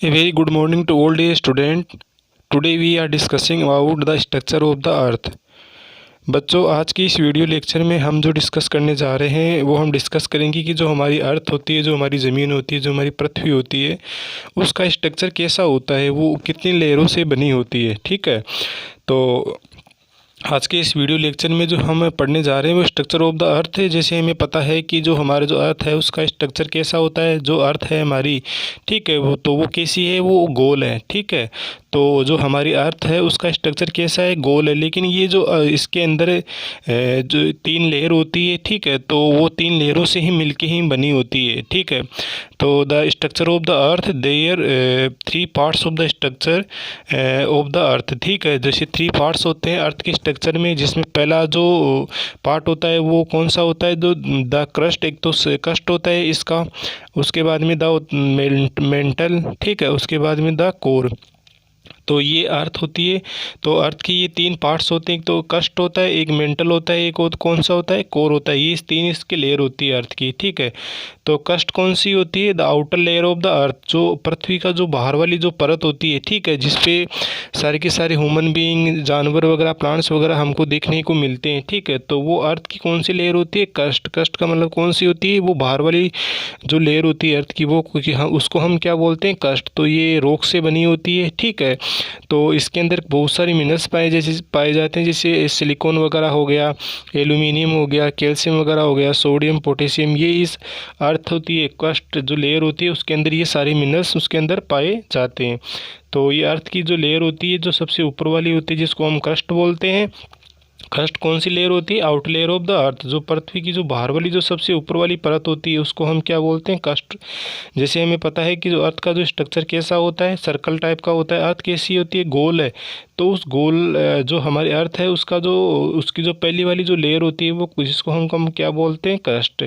A very good morning to all dear student. Today we are discussing about the structure of the earth. बच्चों, आज की इस video lecture में हम जो डिस्कस करने जा रहे हैं वो हम डिस्कस करेंगे कि जो हमारी अर्थ होती है, जो हमारी ज़मीन होती है, जो हमारी पृथ्वी होती है, उसका स्ट्रक्चर कैसा होता है, वो कितनी लेयरों से बनी होती है। ठीक है, तो आज के इस वीडियो लेक्चर में जो हम पढ़ने जा रहे हैं वो स्ट्रक्चर ऑफ द अर्थ है। जैसे हमें पता है कि जो हमारा जो अर्थ है उसका स्ट्रक्चर कैसा होता है। जो अर्थ है हमारी, ठीक है, वो कैसी है, वो गोल है। ठीक है, तो जो हमारी अर्थ है उसका स्ट्रक्चर कैसा है, गोल है। लेकिन ये जो इसके अंदर जो 3 लेयर होती है, ठीक है, तो वो 3 लेयरों से ही मिलके ही बनी होती है। ठीक है, तो the structure of the earth, there 3 parts of the structure of the earth. ठीक है, जैसे 3 पार्ट्स होते हैं अर्थ के स्ट्रक्चर में, जिसमें पहला जो पार्ट होता है वो कौन सा होता है, जो द क्रस्ट, एक तो क्रस्ट होता है इसका, उसके बाद में द मेंटल, ठीक है, उसके बाद में द कोर। तो ये अर्थ होती है। तो अर्थ के ये 3 पार्ट्स होते हैं, एक तो क्रस्ट होता है, एक मेंटल होता है, एक और कौन सा होता है, कोर होता है। ये 3 इसके लेयर होती है अर्थ की। ठीक है, तो क्रस्ट कौन सी होती है, the outer layer of the अर्थ, जो पृथ्वी का जो बाहर वाली जो परत होती है, ठीक है, जिसपे सारे के सारे ह्यूमन बीइंग, जानवर वगैरह, प्लांट्स वगैरह हमको देखने को मिलते हैं। ठीक है, तो वो अर्थ की कौन सी लेयर होती है, क्रस्ट। क्रस्ट का मतलब कौन सी होती है, वो बाहर वाली जो लेयर होती है अर्थ की, वो क्योंकि हम उसको हम क्या बोलते हैं, क्रस्ट। तो ये रॉक से बनी होती है। ठीक है, तो इसके अंदर बहुत सारी मिनरल्स पाए जाते हैं, जैसे सिलिकॉन वगैरह हो गया, एल्यूमिनियम हो गया, कैल्शियम वगैरह हो गया, सोडियम, पोटेशियम। ये इस अर्थ होती है, क्रस्ट जो लेयर होती है उसके अंदर ये सारे मिनरल्स उसके अंदर पाए जाते हैं। तो ये अर्थ की जो लेयर होती है, जो सबसे ऊपर वाली होती है, जिसको हम क्रस्ट बोलते हैं। क्रस्ट कौन सी लेयर होती है, आउटर लेयर ऑफ द अर्थ, जो पृथ्वी की जो बाहर वाली जो सबसे ऊपर वाली परत होती है उसको हम क्या बोलते हैं, क्रस्ट। जैसे हमें पता है कि जो अर्थ का जो स्ट्रक्चर कैसा होता है, सर्कल टाइप का होता है। अर्थ कैसी होती है, गोल है। तो उस गोल जो हमारी अर्थ है उसका जो उसकी जो पहली वाली जो लेयर होती है वो, जिसको हम क्या बोलते हैं, क्रस्ट।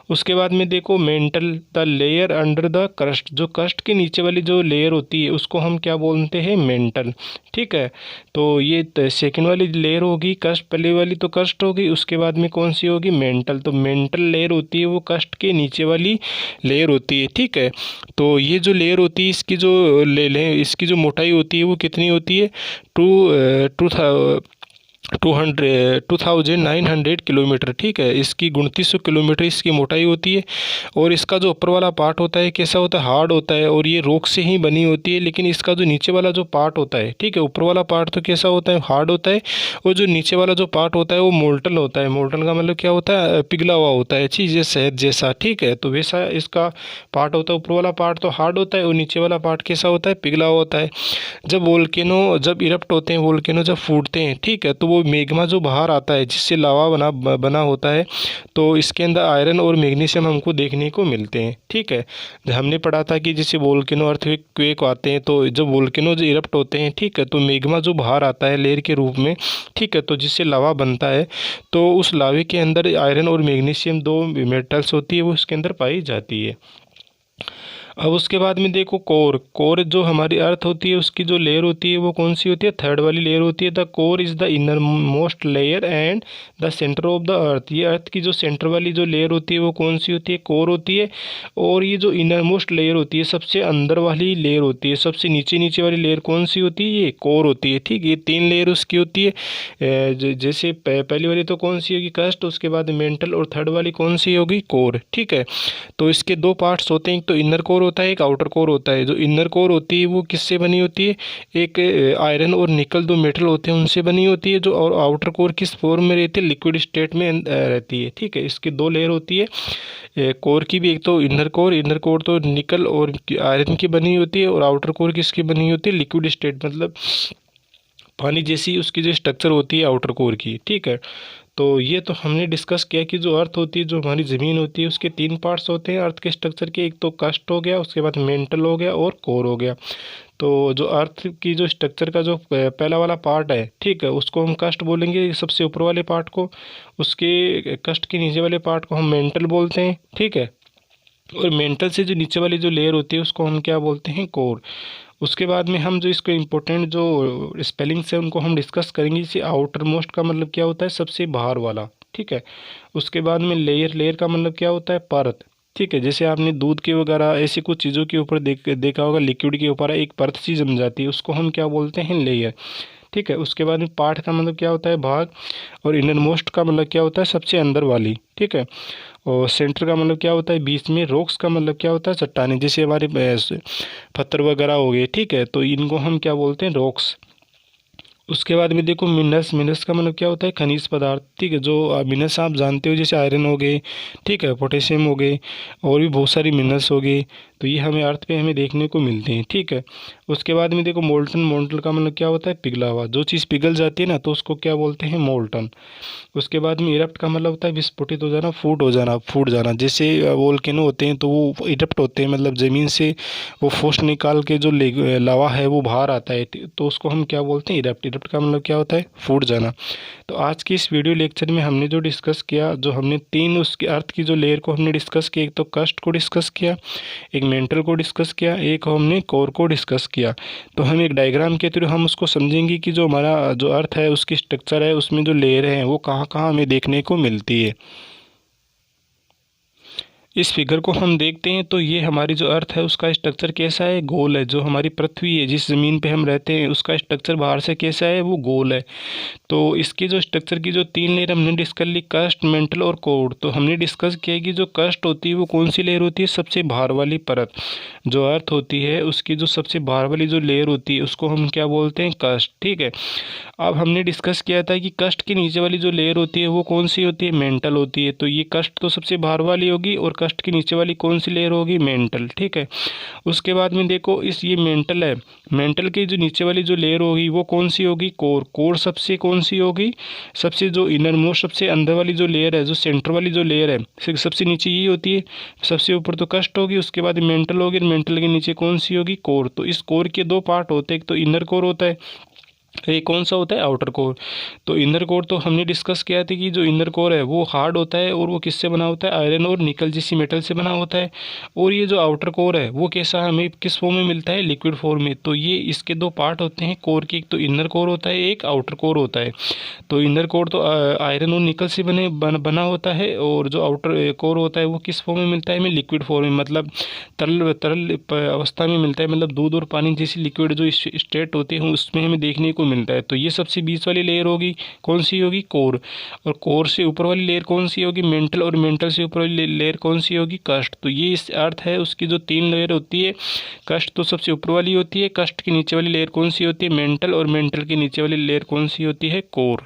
उसके बाद में देखो mental, the layer under the crust, जो क्रस्ट के नीचे वाली जो लेयर होती है उसको हम क्या बोलते हैं, मेंटल। ठीक है, तो ये सेकंड वाली लेयर होगी क्रस्ट, पहले वाली तो क्रस्ट होगी, उसके बाद में कौन सी होगी, मेंटल। तो मेंटल लेयर होती है वो क्रस्ट के नीचे वाली लेयर होती है। ठीक है, तो ये जो लेयर होती है इसकी जो इसकी जो मोटाई होती है वो कितनी होती है, टू टू 2900 किलोमीटर। ठीक है, इसकी 2900 किलोमीटर इसकी मोटाई होती है। और इसका जो ऊपर वाला पार्ट होता है कैसा होता है, हार्ड होता है, और ये रॉक से ही बनी होती है। लेकिन इसका जो नीचे वाला जो पार्ट होता है, ठीक है, ऊपर वाला पार्ट तो कैसा होता है, हार्ड होता है, और जो नीचे वाला जो पार्ट होता है वो मोल्टन होता है। मोल्टन का मतलब क्या होता है, पिघला हुआ होता है, चीज़ शहद जैसा। ठीक है, तो वैसा इसका पार्ट होता है। ऊपर वाला पार्ट तो हार्ड होता है और नीचे वाला पार्ट कैसा होता है, पिघला हुआ होता है। जब इरप्ट होते हैं, वोल्केनो जब फूटते हैं, ठीक है, तो वो मैग्मा जो बाहर आता है, जिससे लावा बना होता है, तो इसके अंदर आयरन और मैग्नीशियम हमको देखने को मिलते हैं। ठीक है, हमने पढ़ा था कि जैसे वोल्केनो अर्थक्वेक आते हैं, तो जब वोल्केनो जो इरप्ट होते हैं, ठीक है, तो मैग्मा जो बाहर आता है लेयर के रूप में, ठीक है, तो जिससे लावा बनता है, तो उस लावे के अंदर आयरन और मैग्नीशियम 2 मेटल्स होती है, वो उसके अंदर पाई जाती है। अब उसके बाद में देखो कोर। कोर जो हमारी अर्थ होती है उसकी जो लेयर होती है वो कौन सी होती है, थर्ड वाली लेयर होती है। The core is the inner most layer and the centre of the अर्थ। ये अर्थ की जो सेंटर वाली जो लेयर होती है वो कौन सी होती है, कोर होती है। और ये जो इनर मोस्ट लेयर होती है, सबसे अंदर वाली लेयर होती है, सबसे नीचे नीचे वाली लेयर कौन सी होती है, ये कोर होती है। ठीक है, ये 3 लेयर उसकी होती है। जैसे पहली वाली तो कौन सी होगी, क्रस्ट, उसके बाद मेंटल, और थर्ड वाली कौन सी होगी, कोर। ठीक है, तो इसके 2 पार्ट्स होते हैं, एक तो इनर कोर होता है, एक आउटर कोर होता है। जो इनर कोर होती है वो किससे बनी होती है, एक आयरन और निकल 2 मेटल होते हैं उनसे बनी होती है। जो और आउटर कोर किस फॉर्म में रहती है, लिक्विड स्टेट में रहती है। ठीक है, इसकी 2 लेयर होती है कोर की भी, एक तो इनर कोर तो निकल और आयरन की बनी होती है, और आउटर कोर किसकी बनी होती है, लिक्विड स्टेट, मतलब पानी जैसी उसकी जो स्ट्रक्चर होती है आउटर कोर की। ठीक है, तो ये तो हमने डिस्कस किया कि जो अर्थ होती है, जो हमारी ज़मीन होती है, उसके 3 पार्ट्स होते हैं अर्थ के स्ट्रक्चर के, एक तो क्रस्ट हो गया, उसके बाद मेंटल हो गया, और कोर हो गया। तो जो अर्थ की जो स्ट्रक्चर का जो पहला वाला पार्ट है, ठीक है, उसको हम क्रस्ट बोलेंगे, सबसे ऊपर वाले पार्ट को। उसके क्रस्ट के नीचे वाले पार्ट को हम मेंटल बोलते हैं। ठीक है, और मेंटल से जो नीचे वाली जो लेयर होती है उसको हम क्या बोलते हैं, कोर। उसके बाद में हम जो इसको इम्पोर्टेंट जो स्पेलिंग्स है उनको हम डिस्कस करेंगे। जैसे आउटर मोस्ट का मतलब क्या होता है, सबसे बाहर वाला। ठीक है, उसके बाद में लेयर, लेयर का मतलब क्या होता है, परत। ठीक है। जैसे आपने दूध के वगैरह ऐसी कुछ चीज़ों के ऊपर देखा होगा, लिक्विड के ऊपर एक परत सी जम जाती है, उसको हम क्या बोलते हैं, लेयर। ठीक है। उसके बाद में पार्ट का मतलब क्या होता है, भाग, और इनर मोस्ट का मतलब क्या होता है, सबसे अंदर वाली। ठीक है। और सेंटर का मतलब क्या होता है, बीच में। रॉक्स का मतलब क्या होता है, चट्टाने, जैसे हमारे पत्थर वगैरह हो गए। ठीक है। तो इनको हम क्या बोलते हैं, रॉक्स। उसके बाद में देखो मिनरल्स। मिनरल्स का मतलब क्या होता है, खनिज पदार्थ। ठीक है। जो मिनरल्स आप जानते हो, जैसे आयरन हो गए, ठीक है, पोटेशियम हो गए, और भी बहुत सारी मिनरल्स हो गए। तो ये हमें अर्थ पे हमें देखने को मिलते हैं। ठीक है। उसके बाद में देखो मोल्टन। मोल्टन का मतलब क्या होता है, पिघला हुआ। जो चीज़ पिघल जाती है ना, तो उसको क्या बोलते हैं, मोल्टन। उसके बाद में इरप्ट का मतलब होता है विस्फोटित हो जाना, फूट हो जाना, फूट जाना। जैसे वोल्केनो होते हैं तो वो इरप्ट होते हैं, मतलब ज़मीन से वो फोर्स निकाल के जो लावा है वो बाहर आता है, तो उसको हम क्या बोलते हैं, इरप्ट। इरप्ट का मतलब क्या होता है, फूट जाना। तो आज की इस वीडियो लेक्चर में हमने जो डिस्कस किया, जो हमने तीन उसके अर्थ की जो लेयर को हमने डिस्कस किया, एक तो कस्ट को डिस्कस किया, एक मेंटल को डिस्कस किया, एक हमने कोर को डिस्कस किया। तो हम एक डायग्राम के थ्रू हम उसको समझेंगे कि जो हमारा जो अर्थ है उसकी स्ट्रक्चर है, उसमें जो लेयर हैं वो कहाँ कहाँ हमें देखने को मिलती है। इस फिगर को हम देखते हैं तो ये हमारी जो अर्थ है उसका स्ट्रक्चर कैसा है, गोल है। जो हमारी पृथ्वी है, जिस ज़मीन पे हम रहते हैं, उसका स्ट्रक्चर बाहर से कैसा है, वो गोल है। तो इसके जो स्ट्रक्चर की जो तीन लेयर हमने डिस्कस ली, कस्ट, मेंटल और कोर। तो हमने डिस्कस किया कि जो कस्ट होती है वो कौन सी लेयर होती है, सबसे बाहर वाली परत। जो अर्थ होती है उसकी जो सबसे बाहर वाली जो लेयर होती है उसको हम क्या बोलते हैं, कस्ट। ठीक है। अब हमने डिस्कस किया था कि कस्ट के नीचे वाली जो लेयर होती है वो कौन सी होती है, मेंटल होती है। तो ये कस्ट तो सबसे बाहर वाली होगी, और कस्ट के नीचे वाली कौन सी लेयर होगी, मेंटल। ठीक है। उसके बाद में देखो, इस ये मेंटल है, मेंटल की जो नीचे वाली जो लेयर होगी वो कौन सी होगी, कोर। कोर सबसे कौन सी होगी, सबसे जो इनर मोस्ट, सबसे अंदर वाली जो लेयर है, जो सेंटर वाली जो लेयर है, सबसे नीचे ये होती है। सबसे ऊपर तो कस्ट होगी, उसके बाद मेंटल होगी, मेंटल के नीचे कौन सी होगी, कोर। तो इस कोर के दो पार्ट होते हैं, एक तो इनर कोर होता है, ये कौन सा होता है, आउटर कोर। तो इनर कोर तो हमने डिस्कस किया था कि जो इनर कोर है वो हार्ड होता है, और वो किससे बना होता है, आयरन और निकल जैसी मेटल से बना होता है। और ये जो आउटर कोर है वो कैसा हमें किस फॉर्म में मिलता है, लिक्विड फॉर्म में। तो ये इसके दो पार्ट होते हैं कोर के, एक तो इनर कोर होता है, एक आउटर कोर होता है। तो इनर कोर तो आयरन और निकल से बना होता है, और जो आउटर कोर होता है वो किस फॉर्म में मिलता है हमें, लिक्विड फॉर्म में, मतलब तरल तरल अवस्था में मिलता है, मतलब दूध और पानी जैसी लिक्विड जो स्टेट होते हैं उसमें हमें देखने को मिलता है। तो ये सबसे बीच वाली लेयर होगी, कौन सी होगी, कोर। और कोर से ऊपर वाली लेयर कौन सी होगी, मेंटल। और मेंटल से ऊपर वाली लेयर कौन सी होगी, कस्ट। तो ये इस अर्थ है उसकी जो तीन लेयर होती है। कस्ट तो सबसे ऊपर वाली होती है, कस्ट की नीचे वाली लेयर कौन सी होती है, मेंटल। और मेंटल के नीचे वाली लेयर कौन सी होती है, कोर।